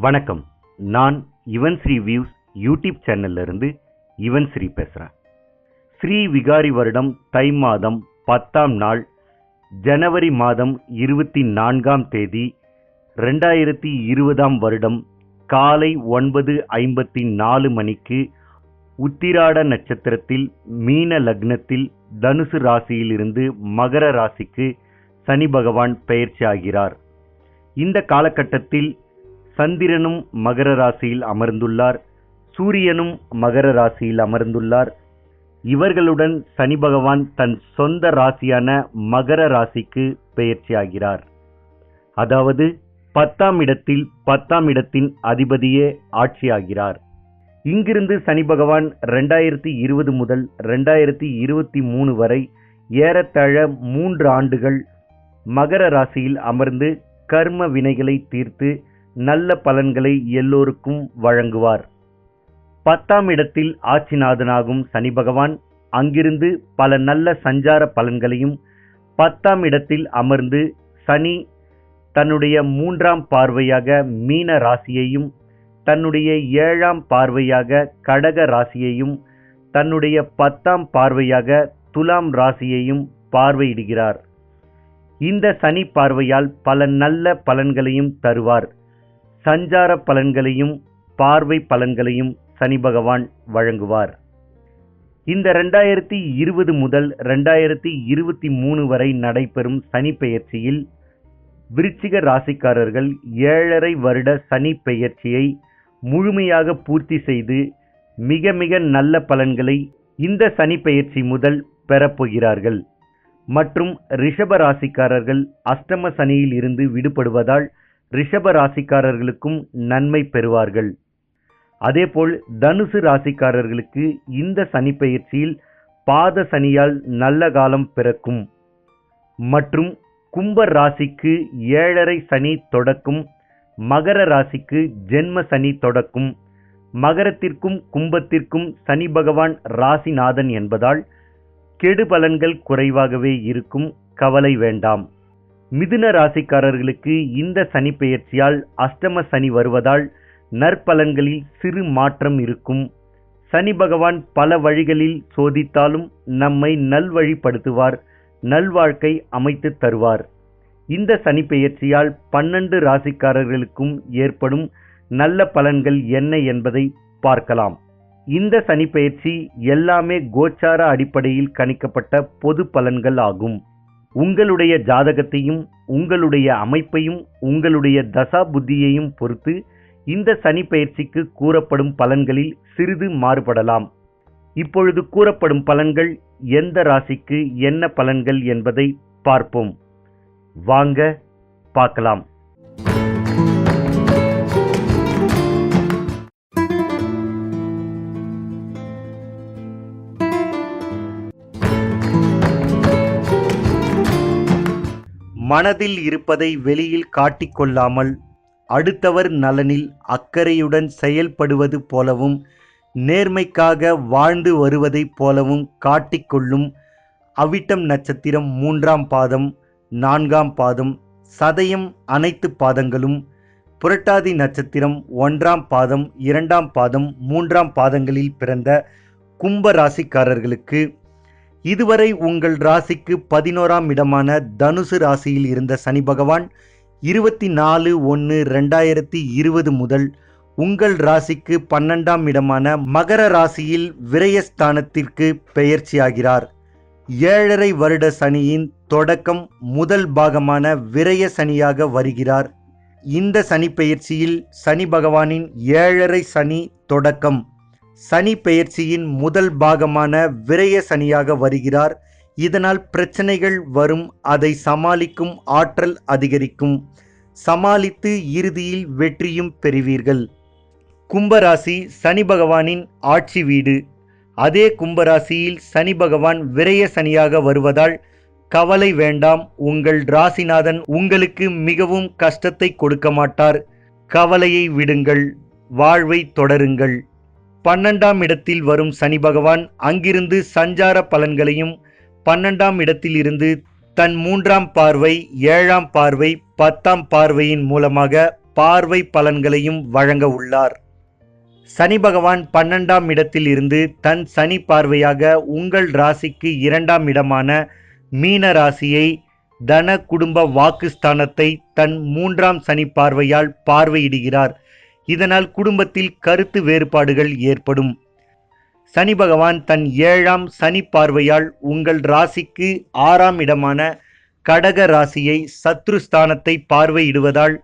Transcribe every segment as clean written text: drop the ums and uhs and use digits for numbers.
வணக்கம். நான் Yuvan Sri views YouTube சேனல்ல இருந்து யுவன் ஸ்ரீ பேசுறேன். ஸ்ரீ விகாரி வருடம் தை மாதம் 10ஆம் நாள் ஜனவரி மாதம் 24ஆம் தேதி 2020ஆம் வருடம் காலை 9:54 மணிக்கு உத்திராட நட்சத்திரத்தில் மீன லக்னத்தில் தனுசு ராசியிலிருந்து மகர ராசிக்கு சனி பகவான் பெயர்ச்சி ஆகிறார். இந்த காலகட்டத்தில் சந்திரனும் மகர ராசியில் அமர்ந்துள்ளார், சூரியனும் மகர ராசியில் அமர்ந்துள்ளார். இவர்களுடன் சனி பகவான் தன் சொந்த ராசியான மகர ராசிக்கு பெயர்ச்சி ஆகிறார். அதாவது 10ஆம் இடத்தின் அதிபதியே ஆட்சியாகிறார். இங்கிருந்து சனி பகவான் 2020 முதல் 2023 வரை ஏறத்தாழ 3 ஆண்டுகள் மகர ராசியில் அமர்ந்து கர்ம வினைகளை தீர்த்து நல்ல பலன்களை எல்லோருக்கும் வழங்குவார். 10ஆம் இடத்தில் ஆட்சிநாதனாகும் சனி பகவான் அங்கிருந்து பல நல்ல சஞ்சார பலன்களையும் 10ஆம் இடத்தில் அமர்ந்து சனி தன்னுடைய 3ஆம் பார்வையாக மீன ராசியையும் தன்னுடைய 7ஆம் பார்வையாக கடக ராசியையும் தன்னுடைய 10ஆம் பார்வையாக துலாம் ராசியையும் பார்வையிடுகிறார். இந்த சனி பார்வையால் பல நல்ல பலன்களையும் தருவார். சஞ்சார பலன்களையும் பார்வை பலன்களையும் சனி பகவான் வழங்குவார். இந்த 2020 முதல் 2023 வரை நடைபெறும் சனி பெயர்ச்சியில் விருச்சிக ராசிக்காரர்கள் 7.5 வருட சனி பெயர்ச்சியை முழுமையாக பூர்த்தி செய்து மிக மிக நல்ல பலன்களை இந்த சனி பெயர்ச்சி முதல் பெறப்போகிறார்கள். மற்றும் ரிஷப ராசிக்காரர்கள் அஷ்டம சனியில் இருந்து விடுபடுவதால் ரிஷப ராசிக்காரர்களுக்கும் நன்மை பெறுவார்கள். அதேபோல் தனுசு ராசிக்காரர்களுக்கு இந்த சனி பெயர்ச்சியில் பாத சனியால் நல்ல காலம் பிறக்கும். மற்றும் கும்ப ராசிக்கு 7.5 சனி தொடக்கும். மகர ராசிக்கு ஜென்ம சனி தொடக்கும். மகரத்திற்கும் கும்பத்திற்கும் சனி பகவான் ராசிநாதன் என்பதால் கெடு பலன்கள் குறைவாகவே இருக்கும், கவலை வேண்டாம். மிதுன ராசிக்காரர்களுக்கு இந்த சனி பெயர்ச்சியால் அஷ்டம சனி வருவதால் நற்பலன்களில் சிறு மாற்றம் இருக்கும். சனி பகவான் பல வழிகளில் சோதித்தாலும் நம்மை நல்வழிப்படுத்துவார், நல்வாழ்க்கை அமைத்து தருவார். இந்த சனி பெயர்ச்சியால் 12 ராசிக்காரர்களுக்கும் ஏற்படும் நல்ல பலன்கள் என்ன என்பதை பார்க்கலாம். இந்த சனி பெயர்ச்சி எல்லாமே கோச்சார அடிப்படையில் கணிக்கப்பட்ட பொது பலன்கள் ஆகும். உங்களுடைய ஜாதகத்தையும் உங்களுடைய அமைப்பையும் உங்களுடைய தசா புத்தியையும் பொறுத்து இந்த சனி பெயர்ச்சிக்கு கூறப்படும் பலன்களில் சிறிது மாறுபடலாம். இப்பொழுது கூறப்படும் பலன்கள் எந்த ராசிக்கு என்ன பலன்கள் என்பதை பார்ப்போம். வாங்க பார்க்கலாம். மனதில் இருப்பதை வெளியில் காட்டிக்கொள்ளாமல் அடுத்தவர் நலனில் அக்கறையுடன் செயல்படுவது போலவும் நேர்மைக்காக வாழ்ந்து வருவதைப் போலவும் காட்டிக்கொள்ளும் அவிட்டம் நட்சத்திரம் 3ஆம் பாதம் 4ஆம் பாதம் சதயம் அனைத்து பாதங்களும் புரட்டாதி நட்சத்திரம் 1ஆம் பாதம் 2ஆம் பாதம் 3ஆம் பாதங்களில் பிறந்த கும்ப ராசிக்காரர்களுக்கு இதுவரை உங்கள் ராசிக்கு 11ஆம் இடமான தனுசு ராசியில் இருந்த சனி பகவான் 24/1/2020 முதல் உங்கள் ராசிக்கு 12ஆம் இடமான மகர ராசியில் விரயஸ்தானத்திற்கு பெயர்ச்சியாகிறார். 7.5 வருட சனியின் தொடக்கம் முதல் பாகமான விரய சனியாக வருகிறார். இந்த சனி பெயர்ச்சியில் சனி பகவானின் 7.5 சனி தொடக்கம் சனி பெயர்ச்சியின் முதல் பாகமான விரய சனியாக வருகிறார். இதனால் பிரச்சனைகள் வரும், அதை சமாளிக்கும் ஆற்றல் அதிகரிக்கும். சமாளித்து இறுதியில் வெற்றியும் பெறுவீர்கள். கும்பராசி சனி பகவானின் ஆட்சி வீடு. அதே கும்பராசியில் சனி பகவான் விரய சனியாக வருவதால் கவலை வேண்டாம். உங்கள் ராசிநாதன் உங்களுக்கு மிகவும் கஷ்டத்தை கொடுக்க மாட்டார். கவலையை விடுங்கள், வாழ்வை தொடருங்கள். 12ஆம் இடத்தில் வரும் சனி பகவான் அங்கிருந்து சஞ்சார பலன்களையும் 12ஆம் இடத்தில் இருந்து தன் 3ஆம் பார்வை 7ஆம் பார்வை 10ஆம் பார்வையின் மூலமாக பார்வை பலன்களையும் வழங்க உள்ளார். சனி பகவான் 12ஆம் இடத்தில் இருந்து தன் சனி பார்வையாக உங்கள் ராசிக்கு 2ஆம் இடமான மீன ராசியை, தன குடும்ப வாக்குஸ்தானத்தை தன் 3ஆம் சனி பார்வையால் பார்வையிடுகிறார். இதனால் குடும்பத்தில் கருத்து வேறுபாடுகள் ஏற்படும். சனி பகவான் தன் 7ஆம் சனி பார்வையால் உங்கள் ராசிக்கு 6ஆம் இடமான கடக ராசியை, சத்ருஸ்தானத்தை பார்வையிடுவதால்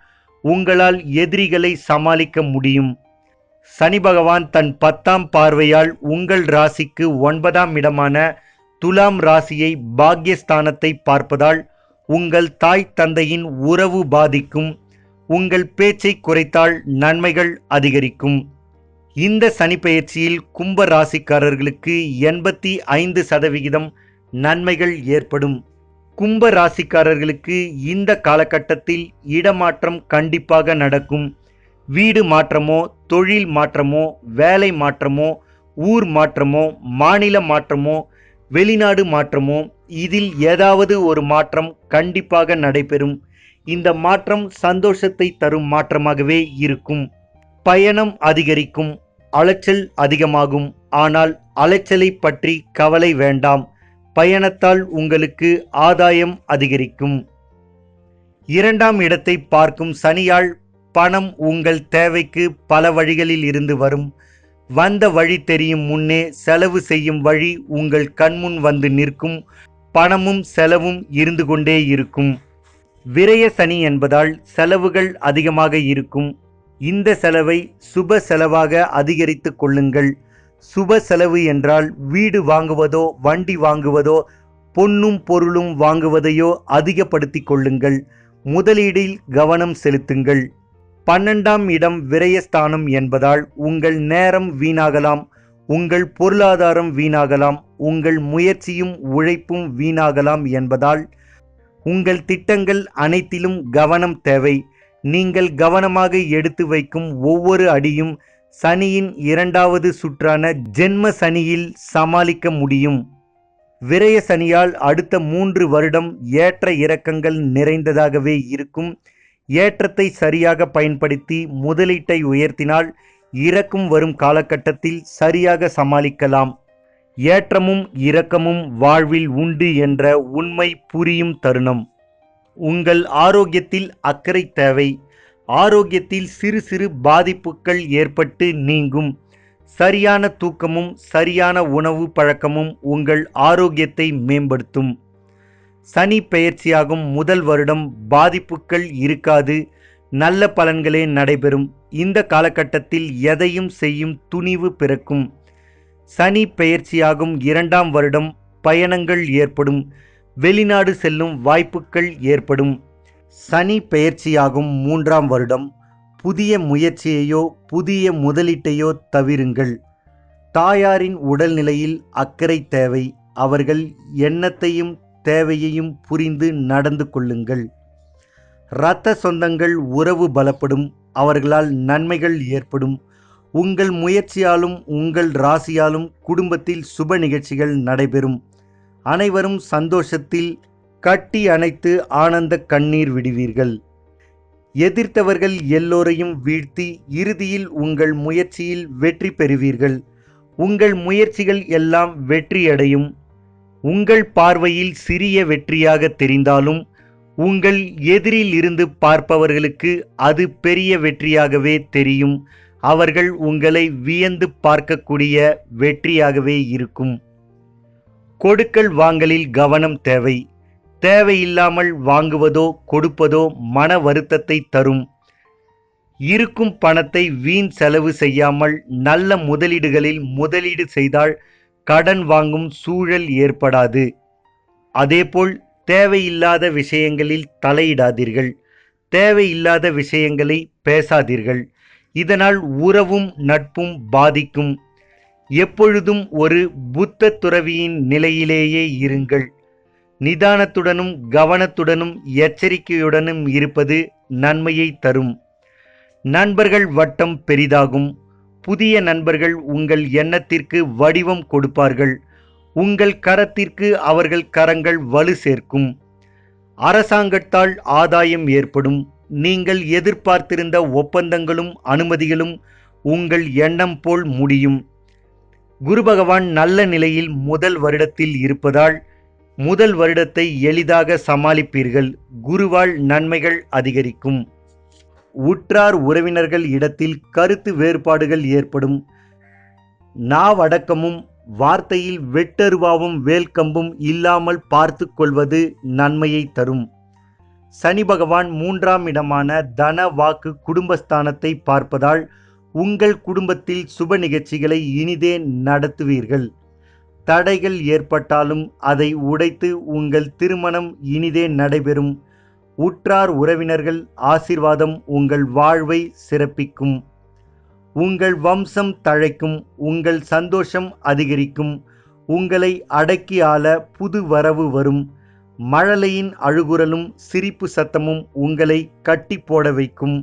உங்களால் எதிரிகளை சமாளிக்க முடியும். சனி பகவான் தன் 10ஆம் பார்வையால் உங்கள் ராசிக்கு 9ஆம் இடமான துலாம் ராசியை, பாக்யஸ்தானத்தை பார்ப்பதால் உங்கள் தாய் தந்தையின் உறவு பாதிக்கும். உங்கள் பேச்சை குறைத்தால் நன்மைகள் அதிகரிக்கும். இந்த சனி பெயர்ச்சியில் கும்ப ராசிக்காரர்களுக்கு 85% நன்மைகள் ஏற்படும். கும்ப ராசிக்காரர்களுக்கு இந்த காலகட்டத்தில் இடமாற்றம் கண்டிப்பாக நடக்கும். வீடு மாற்றமோ, தொழில் மாற்றமோ, வேலை மாற்றமோ, ஊர் மாற்றமோ, மாநில மாற்றமோ, வெளிநாடு மாற்றமோ, இதில் ஏதாவது ஒரு மாற்றம் கண்டிப்பாக நடைபெறும். இந்த மாற்றம் சந்தோஷத்தை தரும் மாற்றமாகவே இருக்கும். பயணம் அதிகரிக்கும், அலைச்சல் அதிகமாகும். ஆனால் அலைச்சலை பற்றி கவலை வேண்டாம். பயணத்தால் உங்களுக்கு ஆதாயம் அதிகரிக்கும். 2ஆம் இடத்தை பார்க்கும் சனியால் பணம் உங்கள் தேவைக்கு பல வழிகளில் இருந்து வரும். வந்த வழி தெரியும் முன்னே செலவு செய்யும் வழி உங்கள் கண்முன் வந்து நிற்கும். பணமும் செலவும் இருந்து கொண்டே இருக்கும். விரய சனி என்பதால் செலவுகள் அதிகமாக இருக்கும். இந்த செலவை சுப செலவாக அதிகரித்து கொள்ளுங்கள். சுப செலவு என்றால் வீடு வாங்குவதோ, வண்டி வாங்குவதோ, பொன்னும் பொருளும் வாங்குவதையோ அதிகப்படுத்தி கொள்ளுங்கள். முதலீடில் கவனம் செலுத்துங்கள். 12ஆம் இடம் விரயஸ்தானம் என்பதால் உங்கள் நேரம் வீணாகலாம், உங்கள் பொருளாதாரம் வீணாகலாம், உங்கள் முயற்சியும் உழைப்பும் வீணாகலாம் என்பதால் உங்கள் திட்டங்கள் அனைத்திலும் கவனம் தேவை. நீங்கள் கவனமாக எடுத்து வைக்கும் ஒவ்வொரு அடியும் சனியின் 2வது சுற்றான ஜென்ம சனியில் சமாளிக்க முடியும். விரய சனியால் அடுத்த 3 வருடம் ஏற்ற இறக்கங்கள் நிறைந்ததாகவே இருக்கும். ஏற்றத்தை சரியாக பயன்படுத்தி முதலீட்டை உயர்த்தினால் இறக்கும் வரும் காலகட்டத்தில் சரியாக சமாளிக்கலாம். ஏற்றமும் இரக்கமும் வாழ்வில் உண்டு என்ற உண்மை புரியும் தருணம். உங்கள் ஆரோக்கியத்தில் அக்கறை தேவை. ஆரோக்கியத்தில் சிறு சிறு பாதிப்புகள் ஏற்பட்டு நீங்கும். சரியான தூக்கமும் சரியான உணவு பழக்கமும் உங்கள் ஆரோக்கியத்தை மேம்படுத்தும். சனி பெயர்ச்சியாகும் முதல் வருடம் பாதிப்புகள் இருக்காது, நல்ல பலன்களே நடைபெறும். இந்த காலகட்டத்தில் எதையும் செய்யும் துணிவு பிறக்கும். சனி பெயர்ச்சியாகும் 2ஆம் வருடம் பயணங்கள் ஏற்படும். வெளிநாடு செல்லும் வாய்ப்புகள் ஏற்படும். சனி பெயர்ச்சியாகும் 3ஆம் வருடம் புதிய முயற்சியையோ புதிய முதலீட்டையோ தவிருங்கள். தாயாரின் உடல்நிலையில் அக்கறை தேவை. அவர்கள் எண்ணத்தையும் தேவையையும் புரிந்து நடந்து கொள்ளுங்கள். இரத்த சொந்தங்கள் உறவு பலப்படும். அவர்களால் நன்மைகள் ஏற்படும். உங்கள் முயற்சியாலும் உங்கள் ராசியாலும் குடும்பத்தில் சுப நிகழ்ச்சிகள் நடைபெறும். அனைவரும் சந்தோஷத்தில் கட்டி அணைத்து ஆனந்த கண்ணீர் விடுவீர்கள். எதிர்த்தவர்கள் எல்லோரையும் வீழ்த்தி இறுதியில் உங்கள் முயற்சியில் வெற்றி பெறுவீர்கள். உங்கள் முயற்சிகள் எல்லாம் வெற்றியடையும். உங்கள் பார்வையில் சிறிய வெற்றியாக தெரிந்தாலும் உங்கள் எதிரில் இருந்து பார்ப்பவர்களுக்கு அது பெரிய வெற்றியாகவே தெரியும். அவர்கள் உங்களை வியந்து பார்க்கக்கூடிய வெற்றியாகவே இருக்கும். கொடுக்கல் வாங்கலில் கவனம் தேவை. தேவையில்லாமல் வாங்குவதோ கொடுப்பதோ மன வருத்தத்தை தரும். இருக்கும் பணத்தை வீண் செலவு செய்யாமல் நல்ல முதலீடுகளில் முதலீடு செய்தால் கடன் வாங்கும் சூழல் ஏற்படாது. அதேபோல் தேவையில்லாத விஷயங்களில் தலையிடாதீர்கள். தேவையில்லாத விஷயங்களை பேசாதீர்கள். இதனால் உறவும் நட்பும் பாதிக்கும். எப்பொழுதும் ஒரு புத்த துறவியின் நிலையிலேயே இருங்கள். நிதானத்துடனும் கவனத்துடனும் எச்சரிக்கையுடனும் இருப்பது நன்மையை தரும். நண்பர்கள் வட்டம் பெரிதாகும். புதிய நண்பர்கள் உங்கள் எண்ணத்திற்கு வடிவம் கொடுப்பார்கள். உங்கள் கரத்திற்கு அவர்கள் கரங்கள் வலு சேர்க்கும். அரசாங்கத்தால் ஆதாயம் ஏற்படும். நீங்கள் எதிர்பார்த்திருந்த ஒப்பந்தங்களும் அனுமதிகளும் உங்கள் எண்ணம் போல் முடியும். குரு பகவான் நல்ல நிலையில் முதல் வருடத்தில் இருப்பதால் முதல் வருடத்தை எளிதாக சமாளிப்பீர்கள். குருவால் நன்மைகள் அதிகரிக்கும். உற்றார் உறவினர்கள் இடத்தில் கருத்து வேறுபாடுகள் ஏற்படும். நாவடக்கமும் வார்த்தையில் வெட்டருவாவும் வேல்கம்பும் இல்லாமல் பார்த்து கொள்வது நன்மையை தரும். சனி பகவான் 3ஆம் இடமான தன வாக்கு குடும்பஸ்தானத்தை பார்ப்பதால் உங்கள் குடும்பத்தில் சுப நிகழ்ச்சிகளை இனிதே நடத்துவீர்கள். தடைகள் ஏற்பட்டாலும் அதை உடைத்து உங்கள் திருமணம் இனிதே நடைபெறும். உற்றார் உறவினர்கள் ஆசீர்வாதம் உங்கள் வாழ்வை சிறப்பிக்கும். உங்கள் வம்சம் தழைக்கும். உங்கள் சந்தோஷம் அதிகரிக்கும். உங்களை அடக்கி ஆள புது வரவு வரும். மழலையின் அழுகுரலும் சிரிப்பு சத்தமும் உங்களை கட்டி போட வைக்கும்.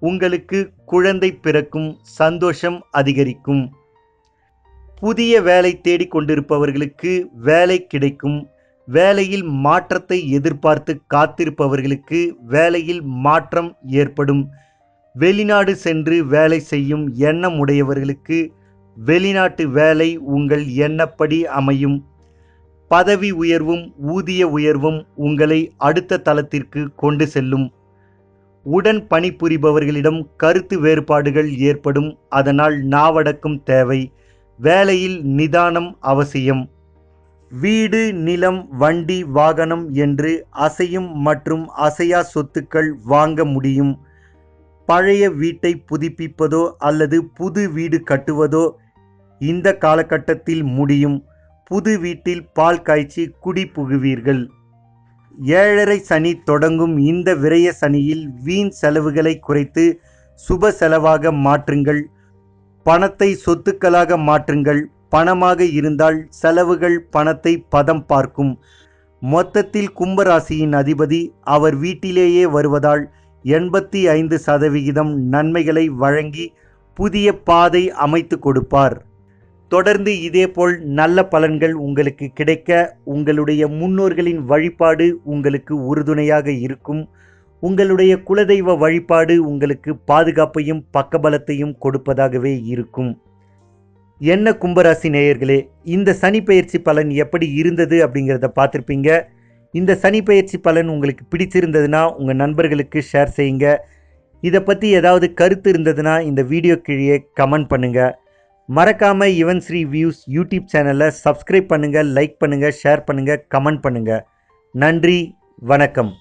உங்களுக்கு குழந்தை பிறக்கும். சந்தோஷம் அதிகரிக்கும். புதிய வேலை தேடிக்கொண்டிருப்பவர்களுக்கு வேலை கிடைக்கும். வேலையில் மாற்றத்தை எதிர்பார்த்து காத்திருப்பவர்களுக்கு வேலையில் மாற்றம் ஏற்படும். வெளிநாடு சென்று வேலை செய்யும் எண்ணம் உடையவர்களுக்கு வெளிநாட்டு வேலை உங்கள் எண்ணப்படி அமையும். பதவி உயர்வும் ஊதிய உயர்வும் உங்களை அடுத்த தளத்திற்கு கொண்டு செல்லும். உடன் பணிபுரிபவர்களிடம் கருத்து வேறுபாடுகள் ஏற்படும். அதனால் நாவடக்கம் தேவை. வேலையில் நிதானம் அவசியம். வீடு, நிலம், வண்டி, வாகனம் என்று அசையும் மற்றும் அசையா சொத்துக்கள் வாங்க முடியும். பழைய வீட்டை புதுப்பிப்பதோ அல்லது புது வீடு கட்டுவதோ இந்த காலகட்டத்தில் முடியும். புது வீட்டில் பால் காய்ச்சி குடி புகுவீர்கள். 7.5 சனி தொடங்கும் இந்த விரய சனியில் வீண் செலவுகளை குறைத்து சுப செலவாக மாற்றுங்கள். பணத்தை சொத்துக்களாக மாற்றுங்கள். பணமாக இருந்தால் செலவுகள் பணத்தை பதம் பார்க்கும். மொத்தத்தில் கும்பராசியின் அதிபதி அவர் வீட்டிலேயே வருவதால் 85% நன்மைகளை வழங்கி புதிய பாதை அமைத்து கொடுப்பார். தொடர்ந்து இதேபோல் நல்ல பலன்கள் உங்களுக்கு கிடைக்க உங்களுடைய முன்னோர்களின் வழிபாடு உங்களுக்கு உறுதுணையாக இருக்கும். உங்களுடைய குலதெய்வ வழிபாடு உங்களுக்கு பாதுகாப்பையும் பக்கபலத்தையும் கொடுப்பதாகவே இருக்கும். என்ன கும்பராசி நேயர்களே, இந்த சனி பெயர்ச்சி பலன் எப்படி இருந்தது அப்படிங்கிறத பார்த்துருப்பீங்க. இந்த சனி பெயர்ச்சி பலன் உங்களுக்கு பிடிச்சிருந்ததுன்னா உங்கள் நண்பர்களுக்கு ஷேர் செய்யுங்க. இதை பற்றி ஏதாவது கருத்து இருந்ததுன்னா இந்த வீடியோ கீழே கமெண்ட் பண்ணுங்கள். மறக்காமல் யுவன் ஸ்ரீ வியூஸ் யூடியூப் சேனலை சப்ஸ்கிரைப் பண்ணுங்கள், லைக் பண்ணுங்கள், ஷேர் பண்ணுங்கள், கமெண்ட் பண்ணுங்கள். நன்றி, வணக்கம்.